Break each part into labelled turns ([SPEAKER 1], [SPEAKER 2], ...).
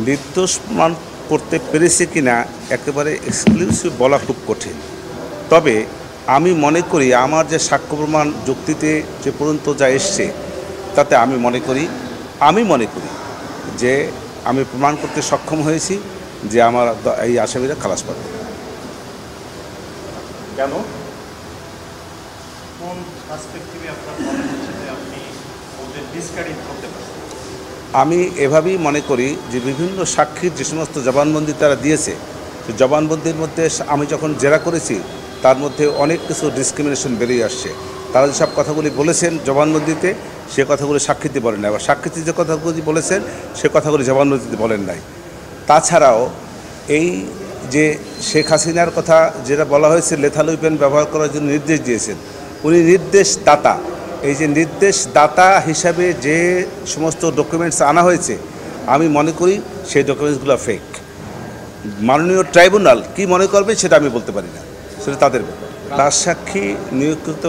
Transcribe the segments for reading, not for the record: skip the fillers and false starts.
[SPEAKER 1] নির্দোষ প্রমাণ করতে পেরেছে কিনা একেবারে এক্সক্লুসিভ বলা খুব কঠিন। তবে আমি মনে করি আমার যে সাক্ষ্য প্রমাণ যুক্তিতে যে পর্যন্ত যা এসছে তাতে আমি মনে করি যে আমি প্রমাণ করতে সক্ষম হয়েছি যে আমার এই আসামিরা খালাস পাবে।
[SPEAKER 2] কেন? কোন পার্সপেক্টিভে আপনার মনে হচ্ছে যে আপনি ওদের ডিসক্রেডিট করতে পারছেন?
[SPEAKER 1] আমি এভাবেই মনে করি যে বিভিন্ন সাক্ষীর যে সমস্ত জবানবন্দি তারা দিয়েছে, সেই জবানবন্দির মধ্যে আমি যখন জেরা করেছি তার মধ্যে অনেক কিছু ডিসক্রিমিনেশন বেরিয়ে আসছে। তারা যেসব কথাগুলি বলেছেন জবানবন্দিতে সে কথাগুলি সাক্ষীতে বলেন নাই, আবার সাক্ষীতে যে কথাগুলি বলেছেন সে কথাগুলি জবানবন্দিতে বলেন নাই। তাছাড়াও এই যে শেখ হাসিনার কথা যেটা বলা হয়েছে লেথাল ওয়েপন ব্যবহার করার জন্য নির্দেশ দিয়েছেন, উনি নির্দেশদাতা। এই যে নির্দেশদাতা হিসাবে যে সমস্ত ডকুমেন্টস আনা হয়েছে আমি মনে করি সেই ডকুমেন্টসগুলো ফেক। মাননীয় ট্রাইব্যুনাল কি মনে করবে সেটা আমি বলতে পারি না, সেটা তাদের ব্যাপার। রাজসাক্ষী নিয়োগকৃত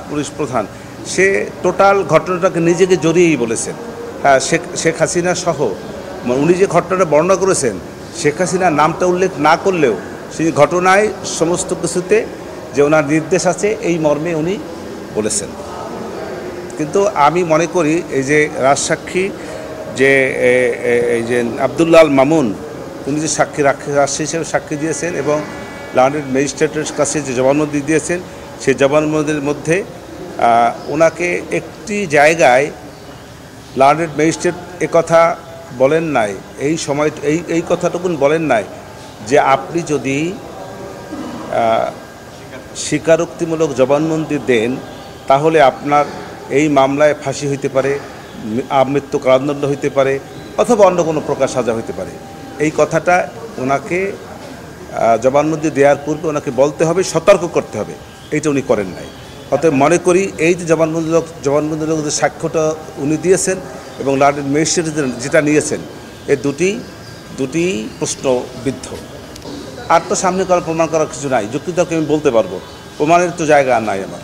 [SPEAKER 1] পুলিশ প্রধান সে টোটাল ঘটনাটাকে নিজেকে জড়িয়েই বলেছেন। শেখ হাসিনা সহ উনি যে ঘটনাটা বর্ণনা করেছেন শেখ হাসিনার নামটা উল্লেখ না করলেও সেই ঘটনায় সমস্ত কিছুতে যে ওনার নির্দেশ আছে এই মর্মে উনি বলেছেন। কিন্তু আমি মনে করি এই যে রাজসাক্ষী যে এই যে আব্দুল্লাহ আল মামুন উনি যে রাজসাক্ষী হিসেবে সাক্ষী দিয়েছেন এবং লার্নেড ম্যাজিস্ট্রেটের কাছে যে জবানবন্দি দিয়েছেন সেই জবানবন্দির মধ্যে ওনাকে একটি জায়গায় লার্নেড ম্যাজিস্ট্রেট একথা বলেন নাই, এই সময় এই কথাটুকুন বলেন নাই যে আপনি যদি স্বীকারোক্তিমূলক জবানবন্দি দেন তাহলে আপনার এই মামলায় ফাঁসি হইতে পারে, মৃত্যু কারাদণ্ড হইতে পারে অথবা অন্য কোনো প্রকার সাজা হইতে পারে। এই কথাটা ওনাকে জবানবন্দি দেওয়ার পূর্বে ওনাকে বলতে হবে, সতর্ক করতে হবে, এইটা উনি করেন নাই। অতএব মনে করি এই যে জবানবন্দিমূলক যে সাক্ষ্যটা উনি দিয়েছেন এবং লার্নেড ম্যাজিস্ট্রেট যেটা নিয়েছেন এই দুটি প্রশ্নবিদ্ধ। আর তো সামনে প্রমাণ করার কিছু নাই, যুক্তিতর্কে আমি বলতে পারবো, প্রমাণের তো জায়গা আর নাই আমার।